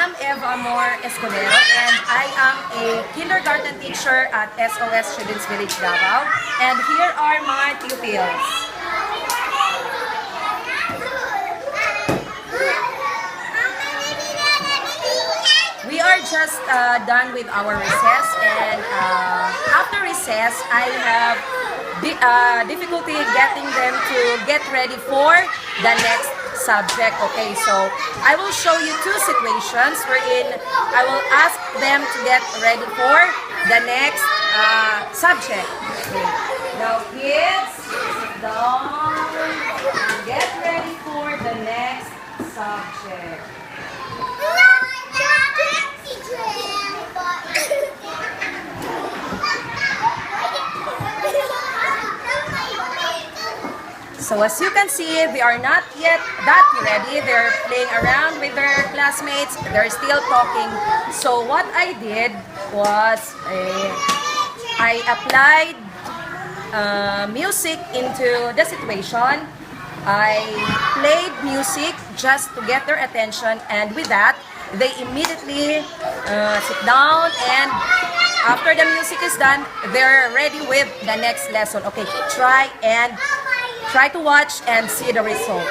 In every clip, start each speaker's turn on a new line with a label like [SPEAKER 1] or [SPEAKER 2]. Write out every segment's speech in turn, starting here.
[SPEAKER 1] am Eva Amor Escodero and I am a kindergarten teacher at SOS Students Village, Davao. And here are my pupils. We are just done with our recess, and after recess, I have difficulty getting them to get ready for the next subject. Okay, so I will show you two situations wherein I will ask them to get ready for the next subject. Okay. Now, kids, sit down. Get ready for the next subject. So as you can see, they are not yet that ready. They're playing around with their classmates. They're still talking. So what I did was I applied music into the situation. I played music just to get their attention, and with that, they immediately sit down, and after the music is done, they're ready with the next lesson. Okay, try to watch and see the result.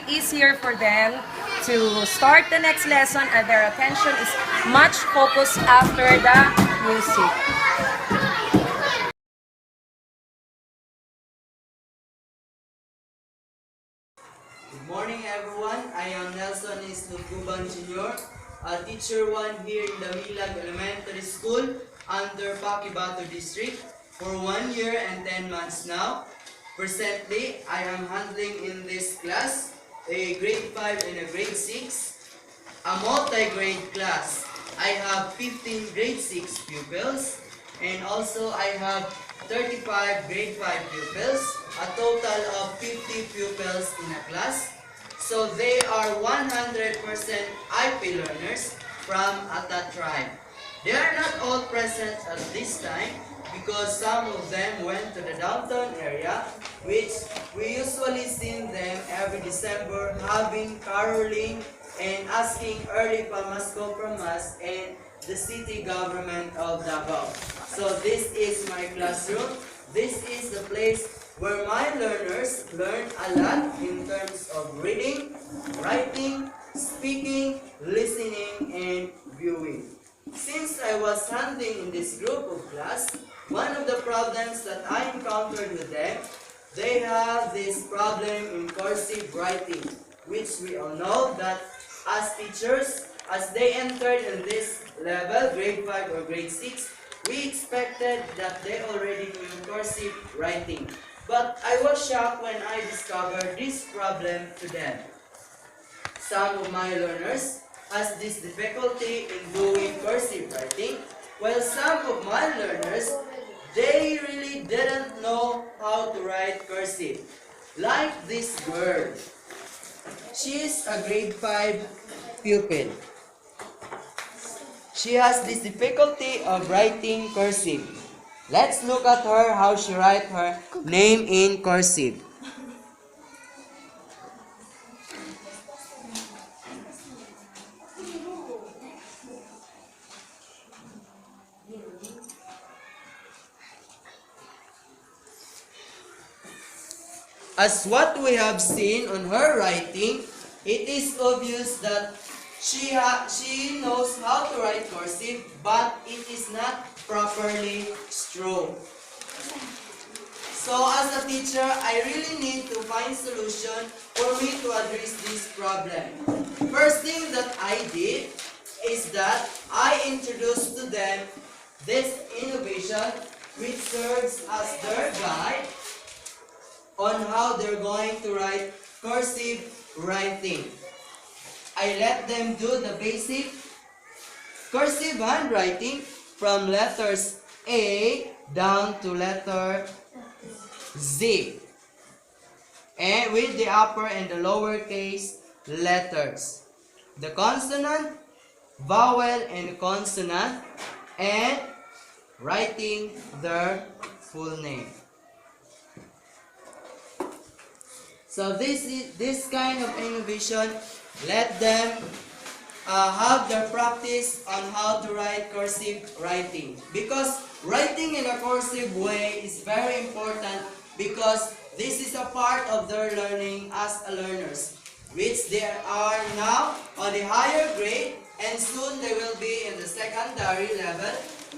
[SPEAKER 1] easier for them to start the next lesson and their attention is much focused after the music.
[SPEAKER 2] Good morning everyone. I am Nelson is Lubguban Jr., a teacher 1 here in Damilag Elementary School under Paquibato District for 1 year and 10 months now. Presently, I am handling in this class a grade 5 and a grade 6, a multi-grade class. I have 15 grade 6 pupils and also I have 35 grade 5 pupils, a total of 50 pupils in a class. So they are 100% IP learners from Ata tribe. They are not all present at this time because some of them went to the downtown area, which we usually see them every December having caroling and asking early pamasko from us and the city government of Davao. So this is my classroom. This is the place where my learners learn a lot in terms of reading, writing, speaking, listening, and viewing. Since I was handling in this group of class, one of the problems that I encountered with them, they have this problem in cursive writing, which we all know that as teachers, as they entered in this level, grade 5 or grade 6, we expected that they already knew cursive writing. But I was shocked when I discovered this problem to them. Some of my learners has this difficulty in doing cursive writing, while some of my learners, they really didn't know how to write cursive. Like this girl. She is a grade 5 pupil. She has this difficulty of writing cursive. Let's look at her how she writes her name in cursive. As what we have seen on her writing, it is obvious that she knows how to write cursive, but it is not properly strong. So as a teacher, I really need to find solution for me to address this problem. First thing that I did is that I introduced to them this innovation which serves as their guide on how they're going to write cursive writing. I let them do the basic cursive handwriting from letters A down to letter Z, and with the upper and the lowercase letters, the consonant, vowel, and consonant, and writing their full name. So this kind of innovation let them have their practice on how to write cursive writing, because writing in a cursive way is very important because this is a part of their learning as a learners, which they are now on the higher grade and soon they will be in the secondary level.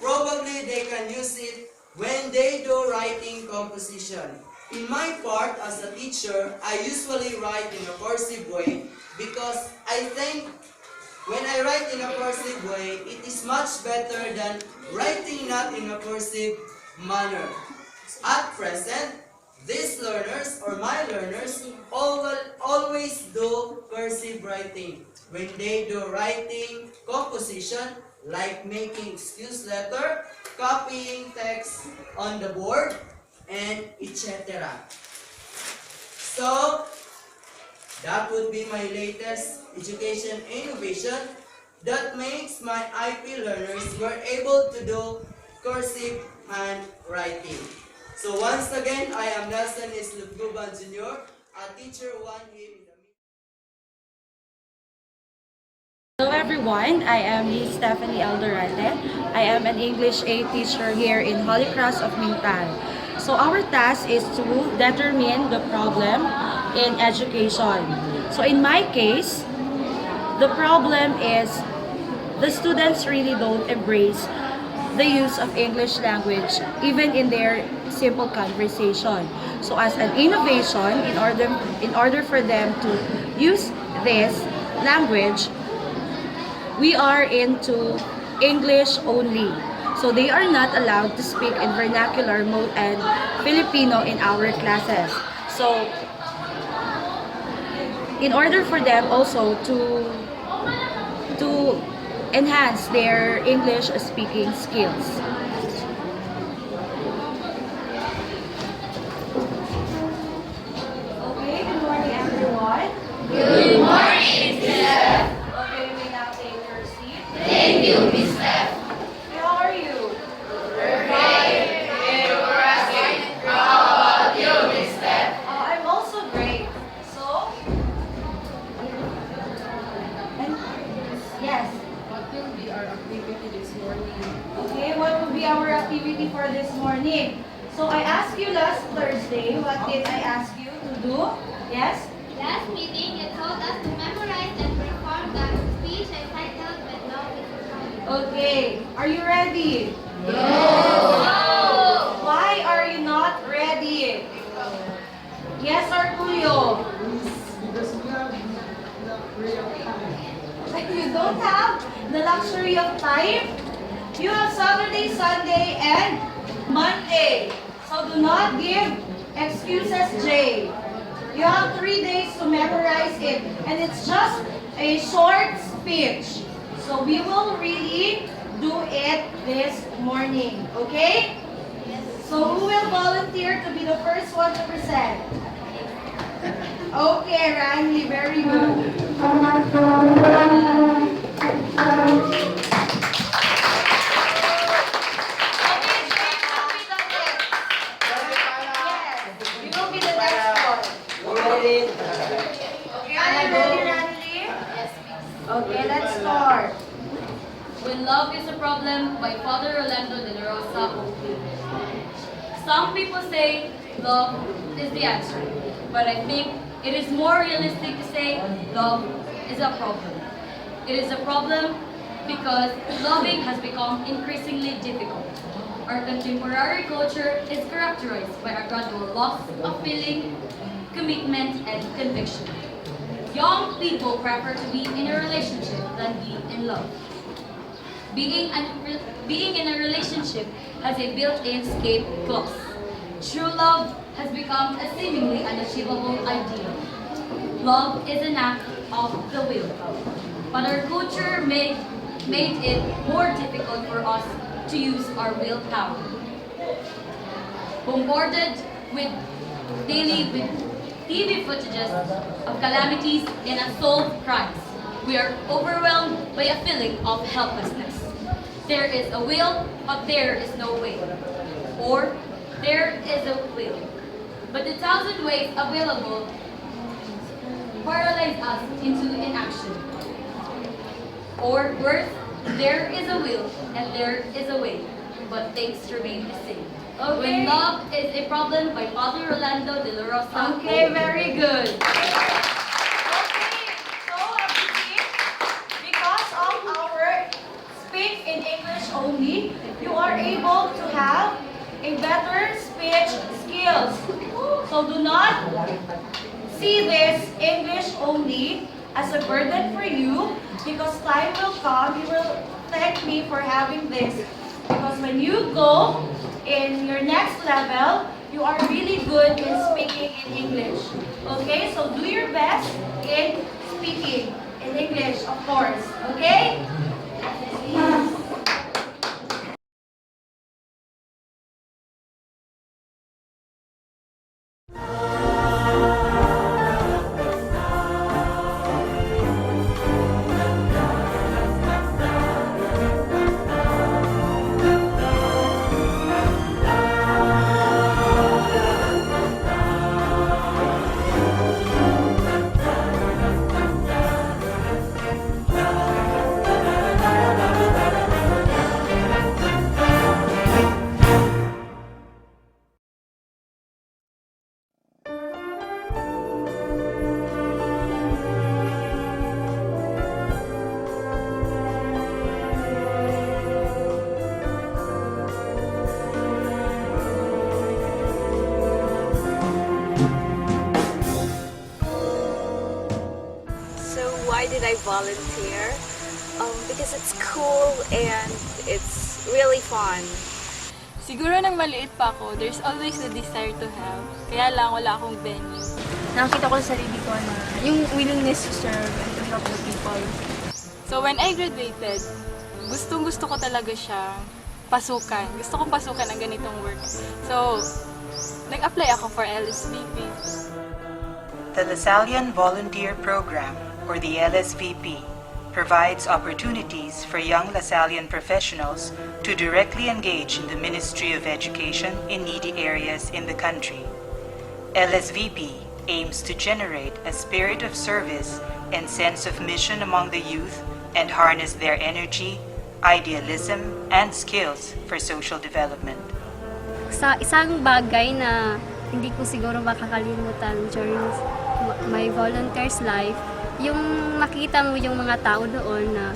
[SPEAKER 2] Probably they can use it when they do writing composition. In my part as a teacher, I usually write in a cursive way because I think when I write in a cursive way, it is much better than writing not in a cursive manner. At present, these learners or my learners always do cursive writing. When they do writing composition, like making excuse letter, copying text on the board, and etc. So, that would be my latest education innovation that makes my IP learners were able to do cursive handwriting. So once again, I am Nelson Lubguban Jr., a teacher 1 here in the
[SPEAKER 3] Hello everyone, I am Miss Stefhane L. Durante. I am an English A teacher here in Holy Cross of Mintal. So our task is to determine the problem in education. So in my case, the problem is the students really don't embrace the use of English language even in their simple conversation. So as an innovation, in order for them to use this language, we are into English only. So they are not allowed to speak in vernacular mode and Filipino in our classes. So in order for them also to enhance their English speaking skills. Okay, good morning everyone.
[SPEAKER 4] Good morning, Miss Steph.
[SPEAKER 3] Okay, we may now take your seat.
[SPEAKER 4] Thank you, Miss Steph.
[SPEAKER 3] How are you?
[SPEAKER 4] Great. Thank you for asking. How about you, Miss Steph?
[SPEAKER 3] I'm also great. So, yes.
[SPEAKER 5] What will be our activity this morning?
[SPEAKER 3] Okay, what will be our activity for this morning? So I asked you last Thursday, what did I ask you to do? Yes?
[SPEAKER 6] Last meeting, you told us to memorize and perform the speech entitled When Love is Coming.
[SPEAKER 3] Okay, are you ready?
[SPEAKER 6] No!
[SPEAKER 3] Why are you not ready? Yes, Artulio?
[SPEAKER 5] Because we have the prayer of time.
[SPEAKER 3] You don't have the luxury of time? You have Saturday, Sunday, and Monday. So do not give excuses, Jay. You have 3 days to memorize it. And it's just a short speech. So we will really do it this morning. Okay? So who will volunteer to be the first one to present? Okay, Randy, very good. Okay, Jay, copy the list. Yes, you will be the next one. Okay, are you ready, Randy?
[SPEAKER 6] Yes, Miss.
[SPEAKER 3] Okay, let's start.
[SPEAKER 7] When Love is a Problem by Father Orlando de la Rosa OP. Some people say love is the answer, but I think it is more realistic to say love is a problem. It is a problem because loving has become increasingly difficult. Our contemporary culture is characterized by a gradual loss of feeling, commitment, and conviction. Young people prefer to be in a relationship than be in love. Being in a relationship has a built-in escape clause. True love has become a seemingly unachievable ideal. Love is an act of the will. But our culture made it more difficult for us to use our willpower. Bombarded daily with TV footages of calamities and unsolved crimes, we are overwhelmed by a feeling of helplessness. There is a will, but there is no way. Or, there is a will, but the thousand ways available paralyze us into inaction. Or worse, there is a will and there is a way, but things remain the same.
[SPEAKER 3] Okay.
[SPEAKER 7] When Love is a Problem by Father Orlando de la Rosa.
[SPEAKER 3] Okay, very good. Okay, so Abhijit, because of our speak in English only, you are able to have a better speech skills. So do not see this English only as a burden for you, because time will come, you will thank me for having this. Because when you go in your next level, you are really good in speaking in English. Okay, so do your best in speaking in English, of course. Okay?
[SPEAKER 8] I volunteer because it's cool and it's really fun.
[SPEAKER 9] Siguro nang maliit pa ako, there's always the desire to help. Kaya lang wala akong venue.
[SPEAKER 10] Nakita ko sa sarili ko na yung willingness to serve and to help the people.
[SPEAKER 9] So when I graduated, gustong-gusto ko talaga siyang pasukan. Gusto kong pasukan ang ganitong work. So, nag-apply ako for LSVP.
[SPEAKER 11] The Lasallian Volunteer Program, or the LSVP, provides opportunities for young Lasallian professionals to directly engage in the Ministry of Education in needy areas in the country. LSVP aims to generate a spirit of service and sense of mission among the youth and harness their energy, idealism, and skills for social development.
[SPEAKER 12] Sa isang bagay na hindi ko siguro makakalimutan during my volunteer's life, yung makita mo yung mga tao doon na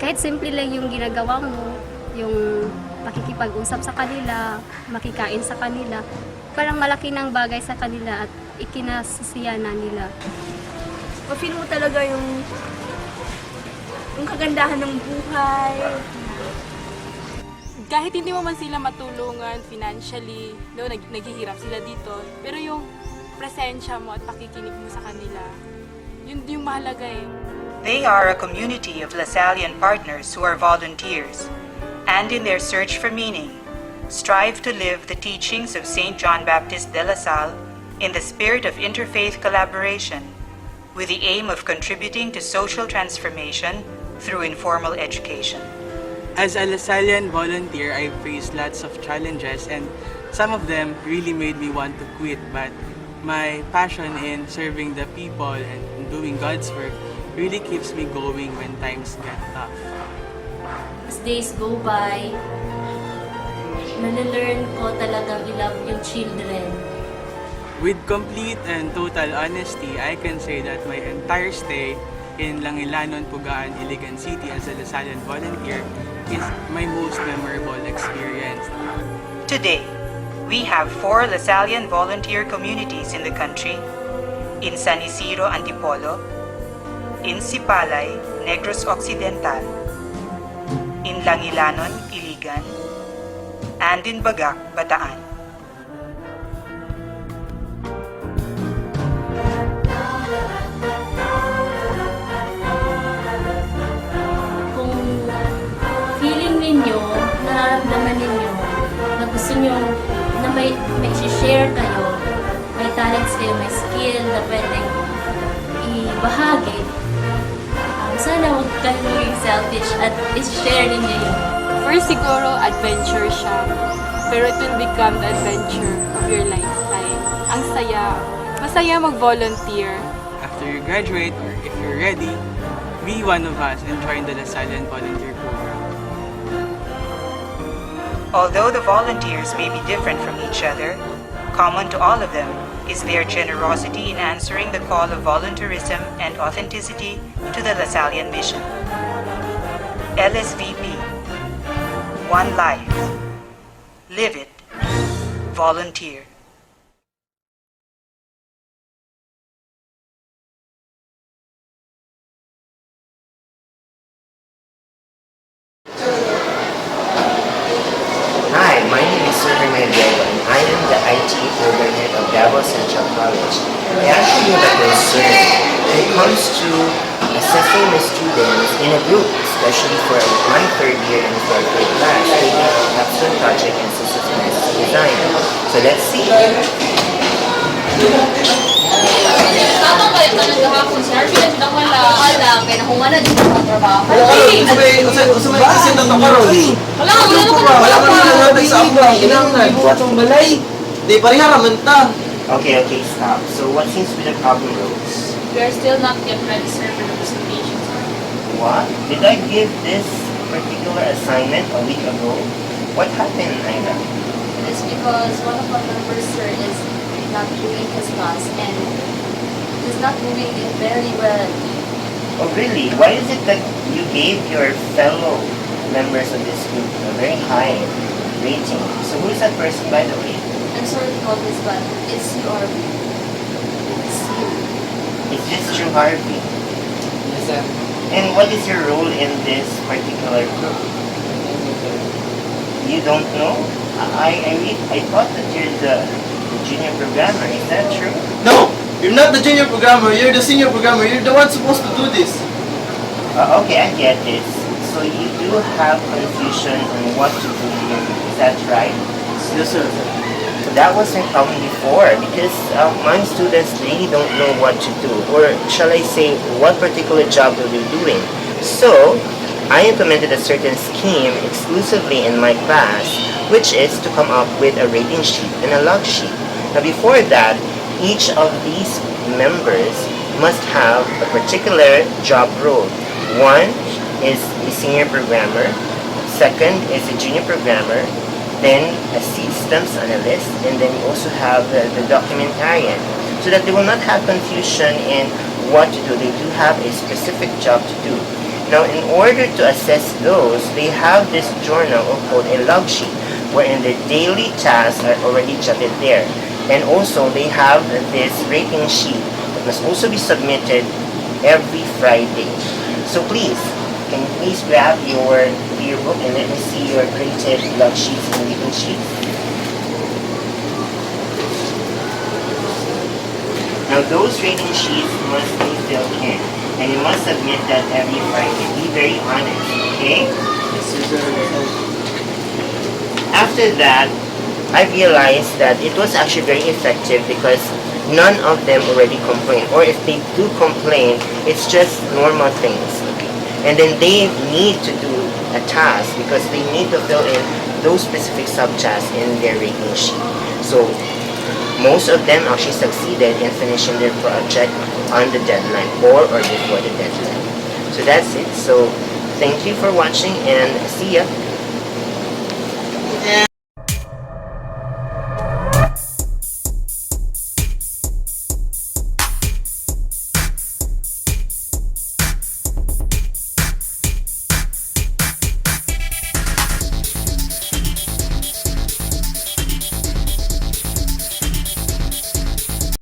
[SPEAKER 12] kahit simple lang yung ginagawa mo, yung pakikipag-usap sa kanila, makikain sa kanila, parang malaki ng bagay sa kanila at ikinasisiya na nila.
[SPEAKER 10] Ma-feel mo talaga yung kagandahan ng buhay.
[SPEAKER 9] Kahit hindi mo man sila matulungan financially, no, naghihirap sila dito, pero yung presensya mo at pakikinig mo sa kanila, yun yung mahalaga eh.
[SPEAKER 11] They are a community of Lasallian partners who are volunteers, and in their search for meaning, strive to live the teachings of St. John Baptist de La Salle in the spirit of interfaith collaboration, with the aim of contributing to social transformation through informal education.
[SPEAKER 13] As a Lasallian volunteer, I faced lots of challenges and some of them really made me want to quit, but my passion in serving the people and doing God's work really keeps me going when times get tough.
[SPEAKER 7] As days go by, nalalearn ko talagang i-love yung children.
[SPEAKER 13] With complete and total honesty, I can say that my entire stay in Langilanon, Pugaan, Iligan City as a Lasallian volunteer is my most memorable experience.
[SPEAKER 11] Today, we have 4 Lasallian volunteer communities in the country: in San Isidro, Antipolo, in Sipalay, Negros Occidental, in Langilanon, Iligan, and in Bagak, Bataan.
[SPEAKER 7] Kung feeling ninyo, nararamdaman ninyo, na gusto nyo na may share kayo, may talents kayo, may skill na pwedeng ibahagi, sana huwag kayo maging selfish at i-share ninyo yun.
[SPEAKER 9] First siguro, adventure siya. Pero it will become the adventure of your lifetime. Ang saya. Masaya mag-volunteer.
[SPEAKER 13] After you graduate, or if you're ready, be one of us and join the Lasallian Volunteer Program.
[SPEAKER 11] Although the volunteers may be different from each other, common to all of them is their generosity in answering the call of volunteerism and authenticity to the Lasallian mission. LSVP. One life. Live it. Volunteer.
[SPEAKER 14] Hi, my name is Stefhane L, and I am the IT program head of Davao Central College. I actually have a concern when it comes to assessing the students in a group, especially for my third year and fourth grade class, taking a capstone project in systems design. So let's see.
[SPEAKER 3] Tapos kayo ka ng gahapon, sir. Sila silang wala. Wala, kaya nakuha na din ang trabaho.
[SPEAKER 5] Usabay kasi na takaroon.
[SPEAKER 3] Wala ka, wala ka.
[SPEAKER 5] Wala ka na natin sa abang. Inang na, buhat ang balay. Di pariharaman ta.
[SPEAKER 14] Okay, stop. So what seems to be the problem, Rose?
[SPEAKER 3] We are still not yet ready, sir, for the presentation.
[SPEAKER 14] What? Did I give this particular assignment a week ago? What happened, Aina?
[SPEAKER 7] It is because one of our members, sir, is not doing his class and is not doing it very well.
[SPEAKER 14] Oh really? Why is it that you gave your fellow members of this group a very high rating? So who is that person, by the way?
[SPEAKER 7] I'm sorry to call this, but it's your
[SPEAKER 14] Is this true, Harvey?
[SPEAKER 5] Yes,
[SPEAKER 14] And what is your role in this particular group? You don't know? I thought that you're the junior programmer. Is that true?
[SPEAKER 2] No! You're not the junior programmer, you're the senior programmer. You're the one supposed to do this.
[SPEAKER 14] Okay, I get this. So you do have confusion on what to do here. Is that right?
[SPEAKER 2] Yes, sir.
[SPEAKER 14] That was my problem before because my students really don't know what to do, or shall I say what particular job they're doing. So I implemented a certain scheme exclusively in my class, which is to come up with a rating sheet and a log sheet. Now before that, each of these members must have a particular job role. One is a senior programmer, second is a junior programmer, then a systems analyst, and then you also have the documentarian, so that they will not have confusion in what to do. They do have a specific job to do. Now, in order to assess those, they have this journal called a log sheet, wherein their daily tasks are already jotted there. And also, they have this rating sheet that must also be submitted every Friday. So please, can you please grab your book and let me see your created log sheets and rating sheets. Now those rating sheets must be filled in, and you must submit that every Friday. Be very honest, okay? After that, I realized that it was actually very effective because none of them already complain, or if they do complain, it's just normal things. And then they need to do a task because they need to fill in those specific subtasks in their rating sheet. So most of them actually succeeded in finishing their project on the deadline or before the deadline. So that's it. So thank you for watching and see ya.